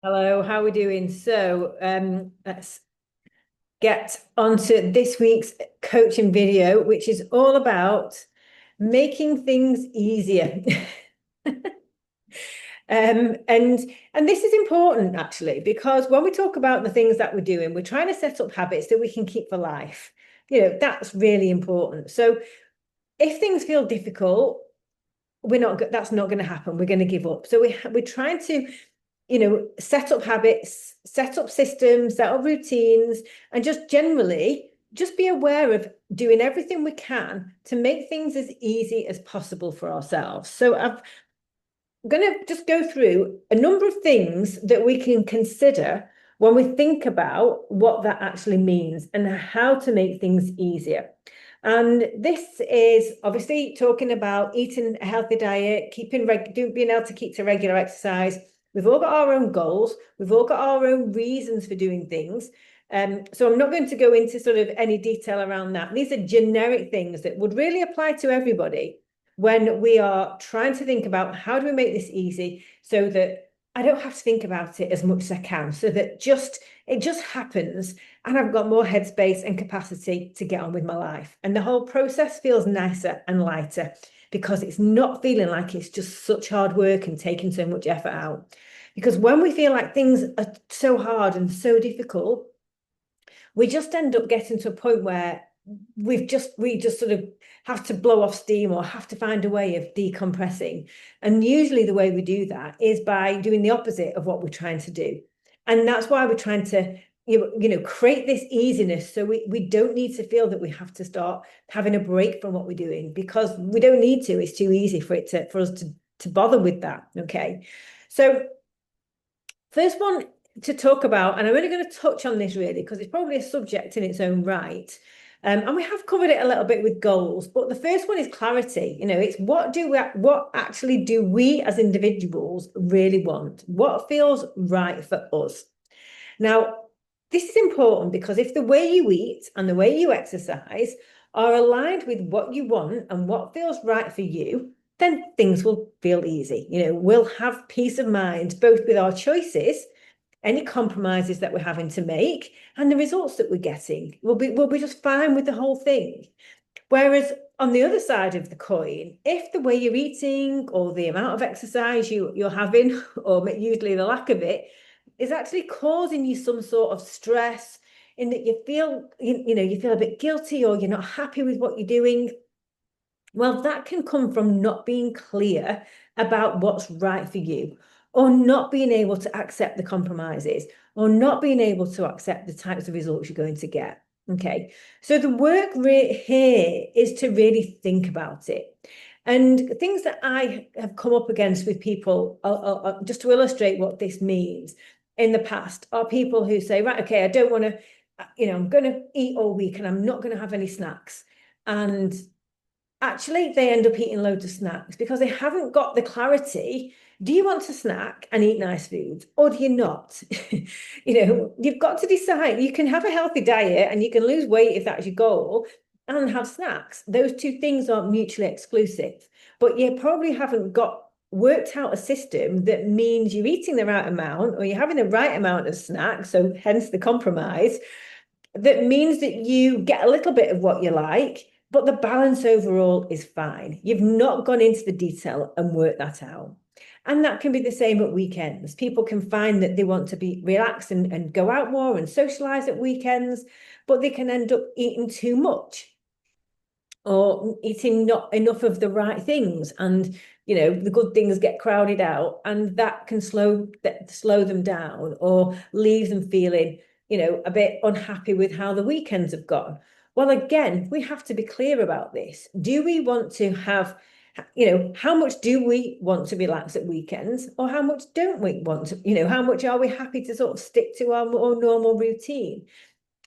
Hello, how are we doing? Let's get onto this week's coaching video, which is all about making things easier. And this is important actually, because when we talk about the things that we're doing, we're trying to set up habits that we can keep for life. That's really important. So if things feel difficult, that's not going to happen. We're going to give up. So we're trying to set up habits, set up systems, set up routines, and just generally just be aware of doing everything we can to make things as easy as possible for ourselves. So I'm going to just go through a number of things that we can consider when we think about what that actually means and how to make things easier. And this is obviously talking about eating a healthy diet, being able to keep to regular exercise. We've all got our own goals. We've all got our own reasons for doing things. So I'm not going to go into sort of any detail around that. These are generic things that would really apply to everybody when we are trying to think about how do we make this easy so that I don't have to think about it as much as I can, so that it just happens and I've got more headspace and capacity to get on with my life. And the whole process feels nicer and lighter because it's not feeling like it's just such hard work and taking so much effort out. Because when we feel like things are so hard and so difficult, we just end up getting to a point where we just sort of have to blow off steam or have to find a way of decompressing. And usually the way we do that is by doing the opposite of what we're trying to do. And that's why we're trying to create this easiness so we don't need to feel that we have to start having a break from what we're doing, because we don't need to. It's too easy for us to bother with that. Okay. So first one to talk about, and I'm only going to touch on this really because it's probably a subject in its own right. And we have covered it a little bit with goals, but the first one is clarity. It's what actually do we as individuals really want? What feels right for us? Now, this is important because if the way you eat and the way you exercise are aligned with what you want and what feels right for you, then things will feel easy. We'll have peace of mind, both with our choices, any compromises that we're having to make, and the results that we're getting. We'll be just fine with the whole thing. Whereas on the other side of the coin, if the way you're eating or the amount of exercise you're having, or usually the lack of it, is actually causing you some sort of stress, in that you feel a bit guilty or you're not happy with what you're doing, well, that can come from not being clear about what's right for you, or not being able to accept the compromises, or not being able to accept the types of results you're going to get. Okay, so the work here is to really think about it. And things that I have come up against with people, just to illustrate what this means in the past, are people who say, right, okay, I don't want to, I'm going to eat all week and I'm not going to have any snacks. And actually they end up eating loads of snacks because they haven't got the clarity. Do you want to snack and eat nice foods, or do you not? You've got to decide. You can have a healthy diet and you can lose weight if that's your goal, and have snacks. Those two things aren't mutually exclusive, but you probably haven't got worked out a system that means you're eating the right amount or you're having the right amount of snacks, so hence the compromise, that means that you get a little bit of what you like, but the balance overall is fine. You've not gone into the detail and worked that out. And that can be the same at weekends. People can find that they want to be relaxed and go out more and socialize at weekends, but they can end up eating too much or eating not enough of the right things. And, the good things get crowded out, and that can slow them down or leave them feeling a bit unhappy with how the weekends have gone. Well, again, we have to be clear about this. Do we want to have, how much do we want to relax at weekends, or how much don't we want to, how much are we happy to sort of stick to our more normal routine?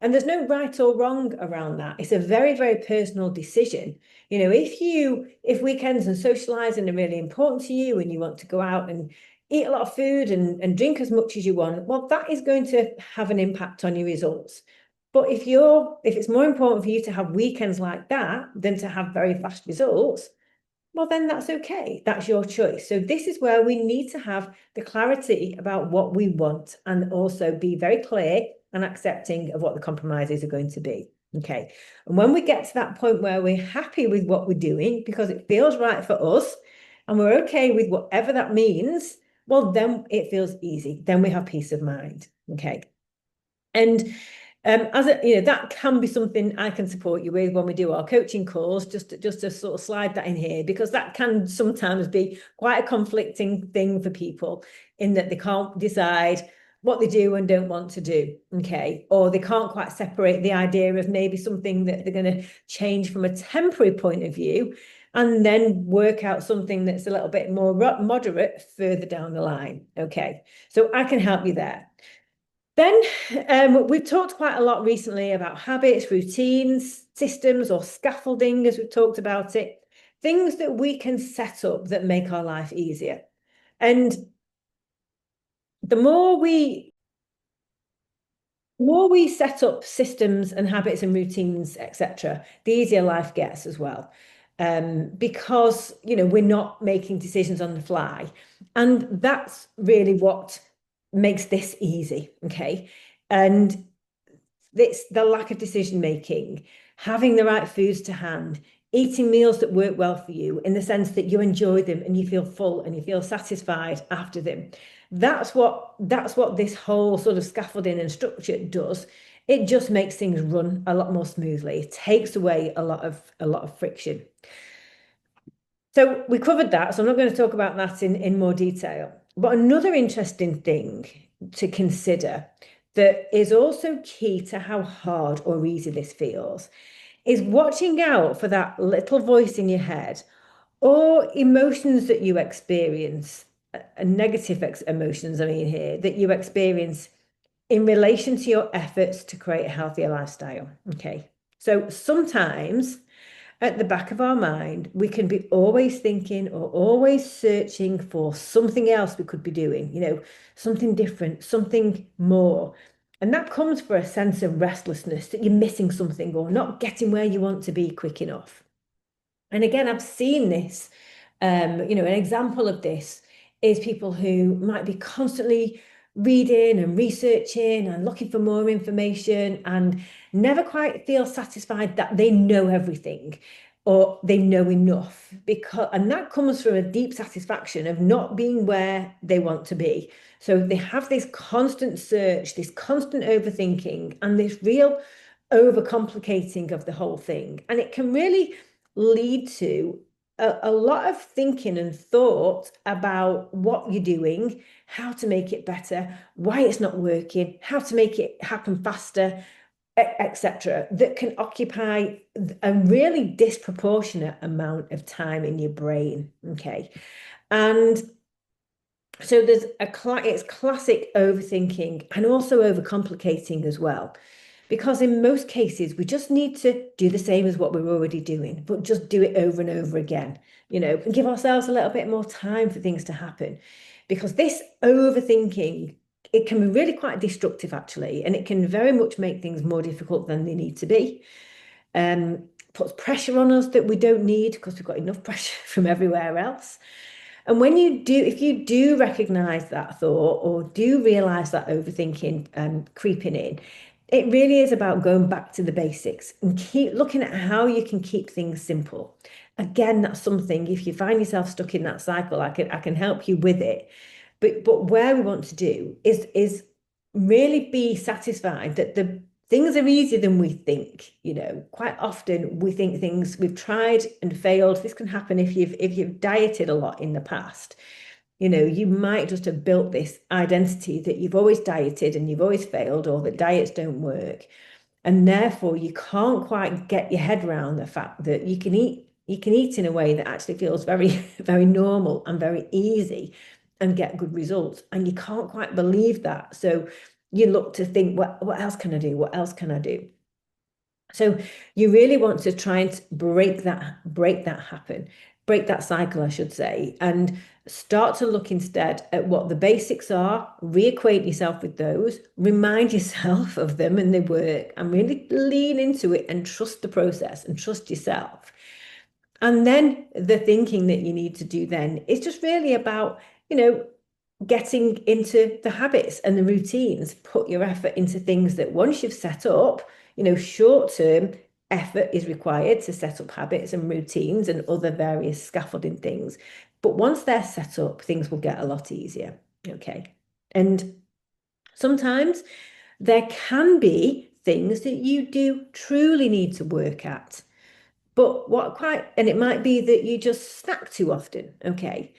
And there's no right or wrong around that. It's a very, very personal decision. If weekends and socializing are really important to you and you want to go out and eat a lot of food and drink as much as you want, well, that is going to have an impact on your results. But if it's more important for you to have weekends like that than to have very fast results, well, then that's okay. That's your choice. So this is where we need to have the clarity about what we want and also be very clear and accepting of what the compromises are going to be. Okay. And when we get to that point where we're happy with what we're doing because it feels right for us and we're okay with whatever that means, well, then it feels easy. Then we have peace of mind. Okay. And as a, that can be something I can support you with when we do our coaching calls, just to sort of slide that in here, because that can sometimes be quite a conflicting thing for people in that they can't decide what they do and don't want to do. Okay. Or they can't quite separate the idea of maybe something that they're going to change from a temporary point of view and then work out something that's a little bit more moderate further down the line. Okay. So I can help you there. Then we've talked quite a lot recently about habits, routines, systems, or scaffolding, as we've talked about it, things that we can set up that make our life easier. And the more we set up systems and habits and routines, etc., the easier life gets as well. Because we're not making decisions on the fly, and that's really what makes this easy. Okay, and it's the lack of decision making, having the right foods to hand, eating meals that work well for you in the sense that you enjoy them and you feel full and you feel satisfied after them. That's what this whole sort of scaffolding and structure does. It just makes things run a lot more smoothly. It takes away a lot of friction. So we covered that, so I'm not going to talk about that in more detail. But another interesting thing to consider that is also key to how hard or easy this feels is watching out for that little voice in your head or emotions that you experience, negative emotions, I mean, here, that you experience in relation to your efforts to create a healthier lifestyle. Okay. So sometimes at the back of our mind, we can be always thinking or always searching for something else we could be doing, something different, something more. And that comes for a sense of restlessness that you're missing something or not getting where you want to be quick enough. And again, I've seen this, an example of this is people who might be constantly reading and researching and looking for more information and never quite feel satisfied that they know everything or they know enough, and that comes from a deep satisfaction of not being where they want to be. So they have this constant search, this constant overthinking, and this real overcomplicating of the whole thing. And it can really lead to a lot of thinking and thought about what you're doing, how to make it better, why it's not working, how to make it happen faster, etc., that can occupy a really disproportionate amount of time in your brain. Okay. And so it's classic overthinking and also overcomplicating as well. Because in most cases, we just need to do the same as what we're already doing, but just do it over and over again, and give ourselves a little bit more time for things to happen. Because this overthinking, it can be really quite destructive, actually, and it can very much make things more difficult than they need to be. Puts pressure on us that we don't need because we've got enough pressure from everywhere else. And if you do recognize that thought or do realize that overthinking creeping in, it really is about going back to the basics and keep looking at how you can keep things simple. Again, that's something, if you find yourself stuck in that cycle, I can help you with it. But where we want to do is really be satisfied that the things are easier than we think. Quite often we think things we've tried and failed. This can happen if you've dieted a lot in the past. You might just have built this identity that you've always dieted and you've always failed, or that diets don't work. And therefore you can't quite get your head around the fact that you can eat in a way that actually feels very, very normal and very easy and get good results. And you can't quite believe that. So you look to think, what else can I do? What else can I do? So you really want to try and break that cycle, I should say, and start to look instead at what the basics are, reacquaint yourself with those, remind yourself of them and they work, and really lean into it and trust the process and trust yourself. And then the thinking that you need to do then is just really about, you know, getting into the habits and the routines. Put your effort into things that once you've set up, short term effort is required to set up habits and routines and other various scaffolding things. But once they're set up, things will get a lot easier. Okay. And sometimes there can be things that you do truly need to work at. But and it might be that you just snack too often. Okay.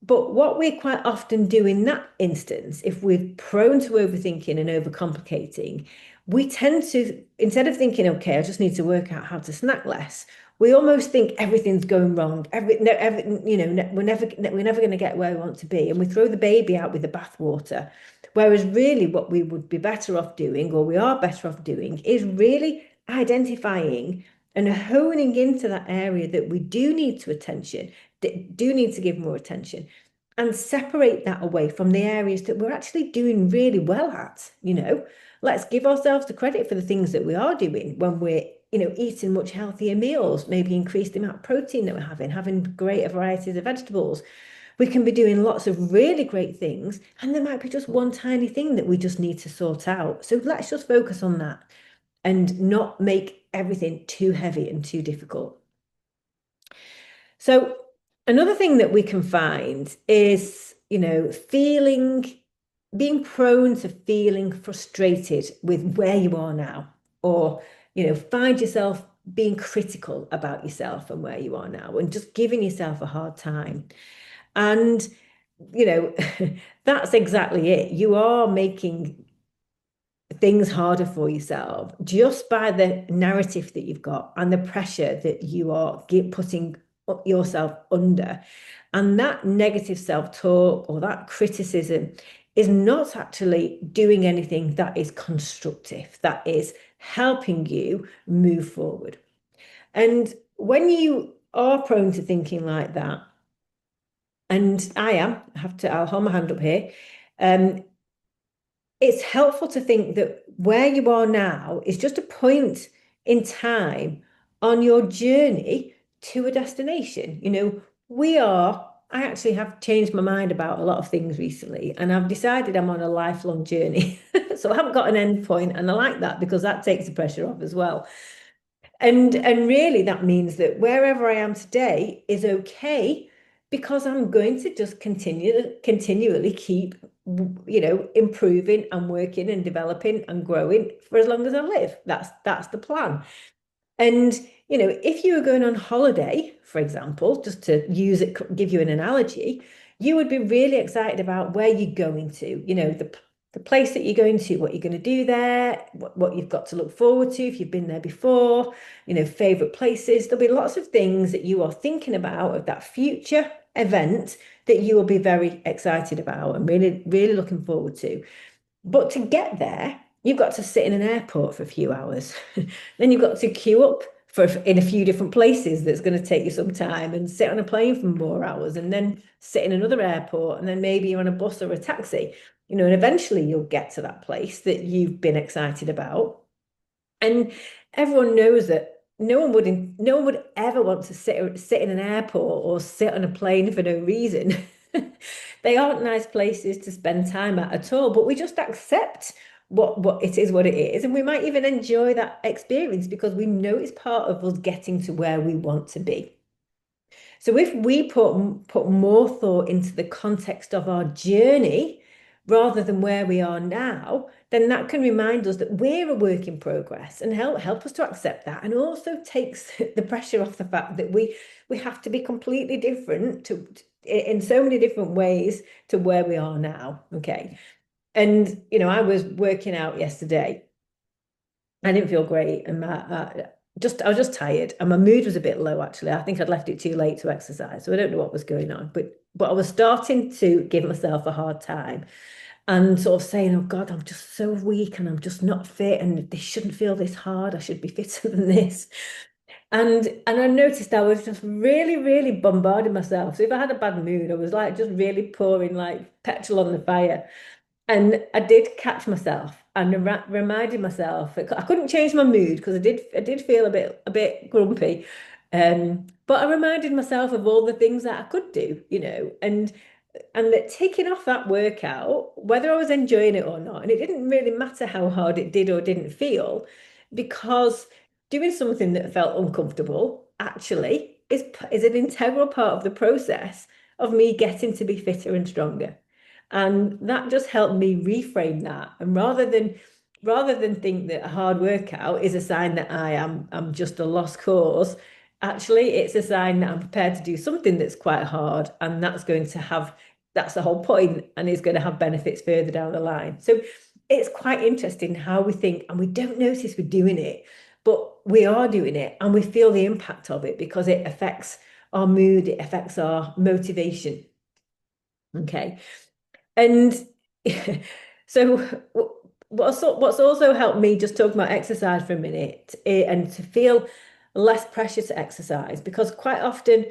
But what we quite often do in that instance, if we're prone to overthinking and overcomplicating, we tend to, instead of thinking, okay, I just need to work out how to snack less, we almost think everything's going wrong. We're never going to get where we want to be. And we throw the baby out with the bathwater. Whereas really what we would be better off doing, or we are better off doing, is really identifying and honing into that area that we do need to attention, that do need to give more attention, and separate that away from the areas that we're actually doing really well at. Let's give ourselves the credit for the things that we are doing when we're eating much healthier meals, maybe increase the amount of protein that we're having greater varieties of vegetables. We can be doing lots of really great things, and there might be just one tiny thing that we just need to sort out. So let's just focus on that and not make everything too heavy and too difficult. So another thing that we can find is, being prone to feeling frustrated with where you are now, or, find yourself being critical about yourself and where you are now and just giving yourself a hard time. And, that's exactly it. You are making things harder for yourself just by the narrative that you've got and the pressure that you are putting yourself under. And that negative self-talk or that criticism is not actually doing anything that is constructive, that is helping you move forward. And when you are prone to thinking like that, and I'll hold my hand up here. It's helpful to think that where you are now is just a point in time on your journey to a destination. I actually have changed my mind about a lot of things recently, and I've decided I'm on a lifelong journey. So I haven't got an end point, and I like that because that takes the pressure off as well. And really that means that wherever I am today is okay because I'm going to just continually keep improving and working and developing and growing for as long as I live. That's the plan. And if you were going on holiday, for example, just to give you an analogy, you would be really excited about where you're going to, the place that you're going to, what you're going to do there, what you've got to look forward to if you've been there before, favorite places. There'll be lots of things that you are thinking about of that future event that you will be very excited about and really, really looking forward to. But to get there, you've got to sit in an airport for a few hours. Then you've got to queue up in a few different places that's going to take you some time, and sit on a plane for more hours, and then sit in another airport, and then maybe you're on a bus or a taxi, and eventually you'll get to that place that you've been excited about. And everyone knows that no one would ever want to sit in an airport or sit on a plane for no reason. They aren't nice places to spend time at all, but we just accept what it is, what it is, and we might even enjoy that experience because we know it's part of us getting to where we want to be. So if we put more thought into the context of our journey rather than where we are now, then that can remind us that we're a work in progress and help us to accept that, and also takes the pressure off the fact that we have to be completely different in so many different ways to where we are now. Okay. And I was working out yesterday. I didn't feel great, and I was just tired, and my mood was a bit low actually. I think I'd left it too late to exercise, so I don't know what was going on, but I was starting to give myself a hard time and sort of saying, oh God, I'm just so weak and I'm just not fit, and this shouldn't feel this hard. I should be fitter than this. And I noticed I was just really, really bombarding myself. So if I had a bad mood, I was like just really pouring like petrol on the fire. And I did catch myself and reminded myself. I couldn't change my mood because I did feel a bit grumpy. But I reminded myself of all the things that I could do, and that ticking off that workout, whether I was enjoying it or not, and it didn't really matter how hard it did or didn't feel, because doing something that felt uncomfortable actually is an integral part of the process of me getting to be fitter and stronger. And that just helped me reframe that. And rather than think that a hard workout is a sign that I'm just a lost cause, actually it's a sign that I'm prepared to do something that's quite hard, and that's the whole point, and is going to have benefits further down the line. So it's quite interesting how we think, and we don't notice we're doing it, but we are doing it, and we feel the impact of it because it affects our mood, it affects our motivation. Okay. And so what's also helped me, just talking about exercise for a minute, and to feel less pressure to exercise, because quite often,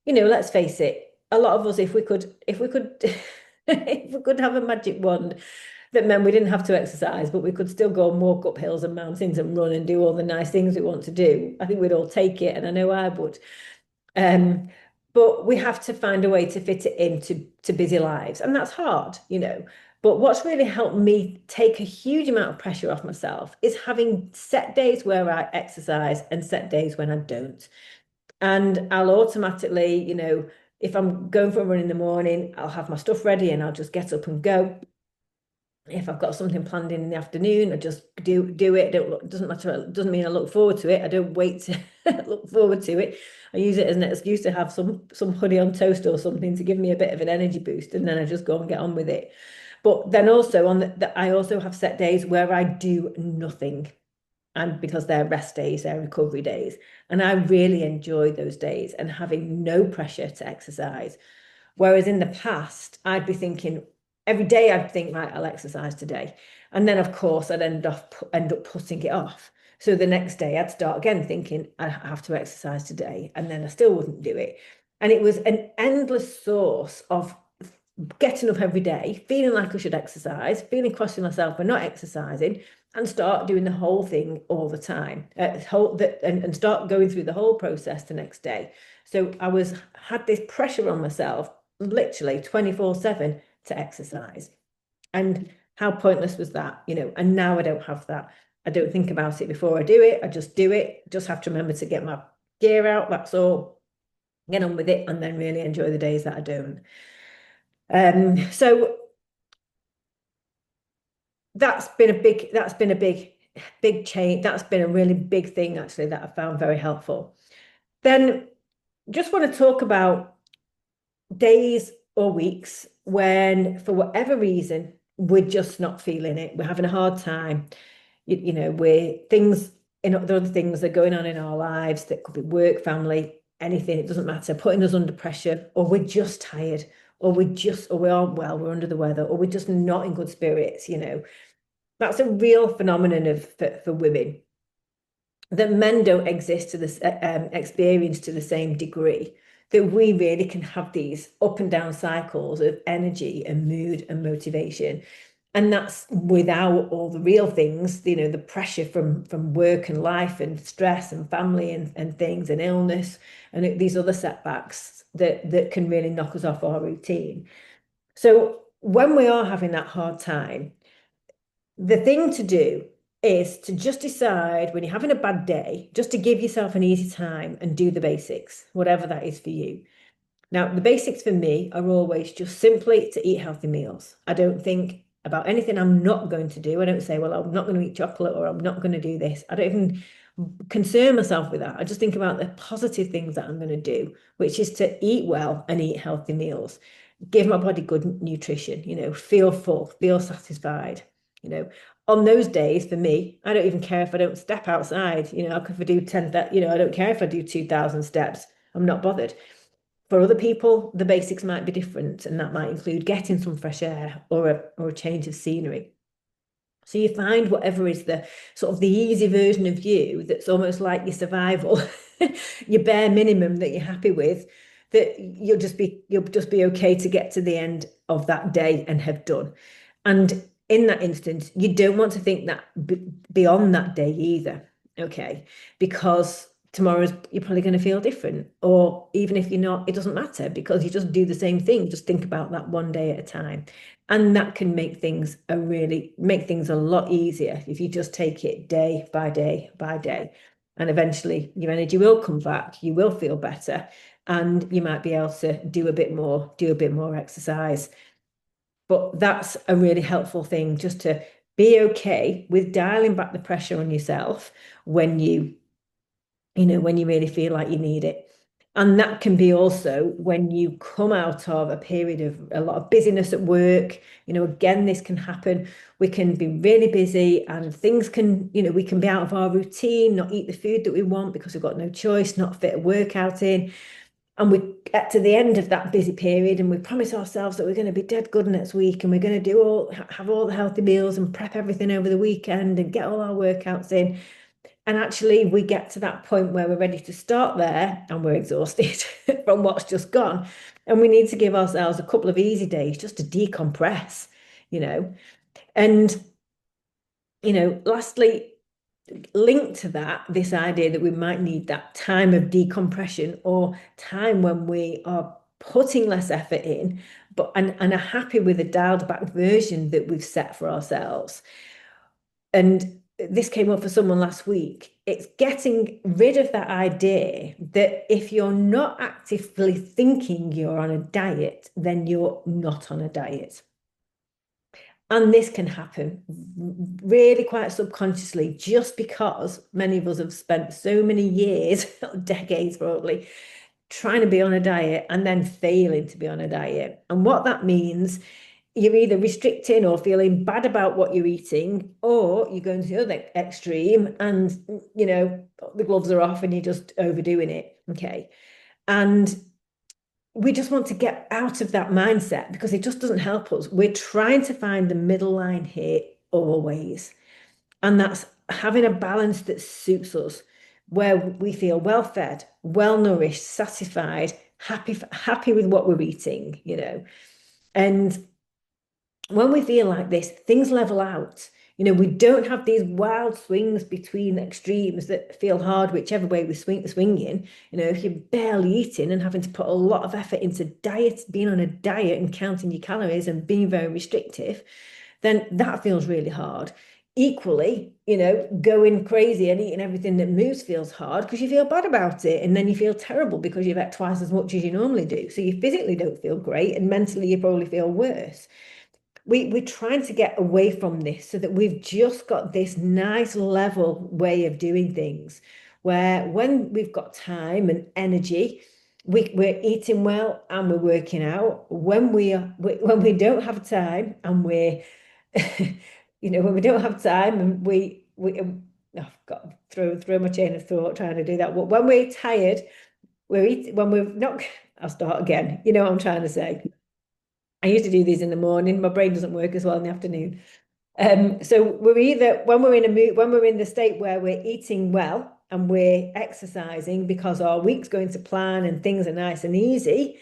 let's face it, a lot of us, if we could if we could have a magic wand that meant we didn't have to exercise, but we could still go and walk up hills and mountains and run and do all the nice things we want to do, I think we'd all take it, and I know I would. Um, but we have to find a way to fit it into busy lives, and that's hard. But what's really helped me take a huge amount of pressure off myself is having set days where I exercise and set days when I don't. And I'll automatically, if I'm going for a run in the morning, I'll have my stuff ready and I'll just get up and go. If I've got something planned in the afternoon, I just do it. It doesn't matter. It doesn't mean I look forward to it. I don't wait to look forward to it. I use it as an excuse to have some honey on toast or something to give me a bit of an energy boost, and then I just go and get on with it. But then also I also have set days where I do nothing, and because they're rest days, they're recovery days, and I really enjoy those days and having no pressure to exercise. Whereas in the past, I'd be thinking every day, I'd think, right, I'll exercise today. And then, of course, I'd end up putting it off. So the next day, I'd start again thinking, I have to exercise today. And then I still wouldn't do it. And it was an endless source of getting up every day, feeling like I should exercise, feeling cross with myself for not exercising, and start doing the whole thing all the time, and start going through the whole process the next day. So had this pressure on myself, literally 24/7, to exercise. And how pointless was that? And now I don't have that. I don't think about it before I do it. I just do it. Just have to remember to get my gear out. That's all. Get on with it, and then really enjoy the days that I don't. So that's been a big change. That's been a really big thing, actually, that I found very helpful. Then just want to talk about days or weeks when, for whatever reason, we're just not feeling it. We're having a hard time. There are other things that are going on in our lives that could be work, family, anything. It doesn't matter. Putting us under pressure, or we're just tired, or we aren't well, we're under the weather, or we're just not in good spirits. That's a real phenomenon for women, that men don't exist to this experience to the same degree, that we really can have these up and down cycles of energy and mood and motivation. And that's without all the real things, the pressure from work and life and stress and family and things and illness and these other setbacks that can really knock us off our routine. So when we are having that hard time, the thing to do is to just decide, when you're having a bad day, just to give yourself an easy time and do the basics, whatever that is for you. Now, the basics for me are always just simply to eat healthy meals. I don't think about anything I'm not going to do. I don't say, well, I'm not going to eat chocolate, or I'm not going to do this. I don't even concern myself with that. I just think about the positive things that I'm going to do, which is to eat well and eat healthy meals, give my body good nutrition, feel full, feel satisfied. On those days, for me, I don't even care if I don't step outside. If I do 10, I don't care if I do 2,000 steps. I'm not bothered. For other people, the basics might be different, and that might include getting some fresh air or a change of scenery. So you find whatever is the sort of the easy version of you, that's almost like your survival, your bare minimum that you're happy with, that you'll just be okay to get to the end of that day and have done. And in that instance, you don't want to think that beyond that day either, okay? Because tomorrow's you're probably going to feel different. Or even if you're not, it doesn't matter because you just do the same thing. Just think about that one day at a time. And that can make things a lot easier if you just take it day by day by day. And eventually your energy will come back, you will feel better, and you might be able to do a bit more exercise. But that's a really helpful thing, just to be okay with dialing back the pressure on yourself when when you really feel like you need it. And that can be also when you come out of a period of a lot of busyness at work. Again, this can happen. We can be really busy and things can, we can be out of our routine, not eat the food that we want because we've got no choice, not fit a workout in. And we get to the end of that busy period and we promise ourselves that we're going to be dead good next week and we're going to have all the healthy meals and prep everything over the weekend and get all our workouts in. And actually, we get to that point where we're ready to start there and we're exhausted from what's just gone. And we need to give ourselves a couple of easy days just to decompress, you know. And, lastly, linked to that, this idea that we might need that time of decompression or time when we are putting less effort in, and are happy with the dialed back version that we've set for ourselves. And this came up for someone last week. It's getting rid of that idea that if you're not actively thinking you're on a diet, then you're not on a diet. And this can happen really quite subconsciously, just because many of us have spent so many years, decades probably, trying to be on a diet and then failing to be on a diet. And what that means, you're either restricting or feeling bad about what you're eating, or you're going to the other extreme and, the gloves are off and you're just overdoing it. Okay. And we just want to get out of that mindset because it just doesn't help us. We're trying to find the middle line here always. And that's having a balance that suits us, where we feel well fed, well nourished, satisfied, happy with what we're eating, And when we feel like this, things level out. We don't have these wild swings between extremes that feel hard whichever way we swinging. If you're barely eating and having to put a lot of effort into being on a diet and counting your calories and being very restrictive, then that feels really hard. Equally, going crazy and eating everything that moves feels hard because you feel bad about it. And then you feel terrible because you've ate twice as much as you normally do. So you physically don't feel great and mentally you probably feel worse. We're trying to get away from this so that we've just got this nice level way of doing things where when we've got time and energy, we're eating well and we're working out. When we don't have time and when we don't have time and I've got to throw my chain of thought trying to do that. But when we're tired, when we're not, I'll start again. You know what I'm trying to say. I used to do these in the morning. My brain doesn't work as well in the afternoon. So we're either when we're in a mood, when we're in the state where we're eating well and we're exercising because our week's going to plan and things are nice and easy,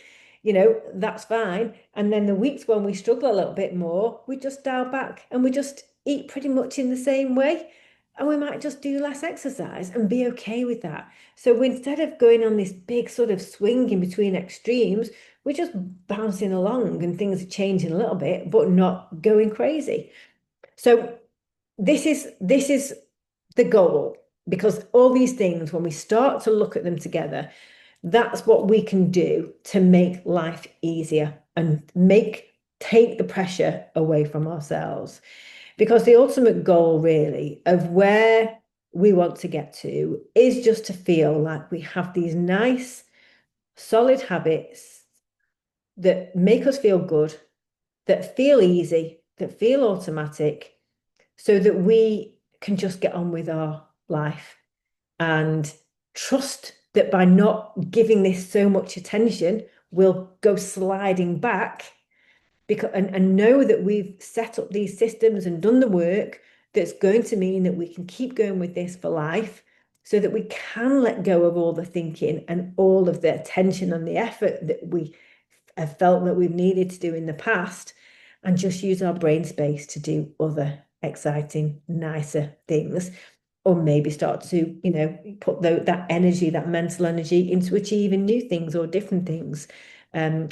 that's fine. And then the weeks when we struggle a little bit more, we just dial back and we just eat pretty much in the same way. And we might just do less exercise and be okay with that. So instead of going on this big sort of swing in between extremes, we're just bouncing along and things are changing a little bit, but not going crazy. So this is the goal, because all these things, when we start to look at them together, that's what we can do to make life easier and take the pressure away from ourselves. Because the ultimate goal, really, of where we want to get to is just to feel like we have these nice, solid habits that make us feel good, that feel easy, that feel automatic, so that we can just get on with our life and trust that by not giving this so much attention, we'll go sliding back and know that we've set up these systems and done the work that's going to mean that we can keep going with this for life, so that we can let go of all the thinking and all of the attention and the effort that we have felt that we've needed to do in the past, and just use our brain space to do other exciting, nicer things. or maybe start to, put that energy, that mental energy into achieving new things or different things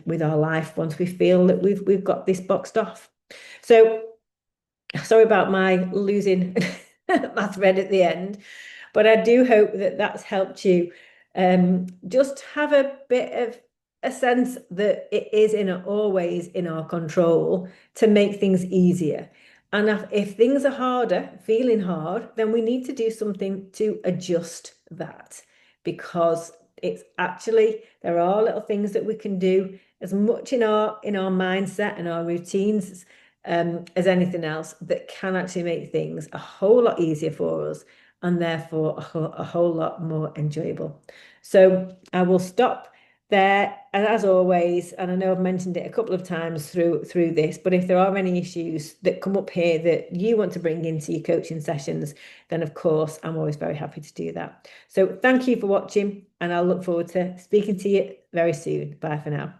with our life once we feel that we've got this boxed off. So sorry about my losing my thread at the end, but I do hope that that's helped you just have a bit of a sense that it is always in our control to make things easier. And if things are harder, feeling hard, then we need to do something to adjust that, because it's actually, there are little things that we can do as much in our mindset and our routines as anything else that can actually make things a whole lot easier for us, and therefore a whole lot more enjoyable. So I will stop there. And as always, and I know I've mentioned it a couple of times through this, but if there are any issues that come up here that you want to bring into your coaching sessions, then of course I'm always very happy to do that. So thank you for watching, and I'll look forward to speaking to you very soon. Bye for now.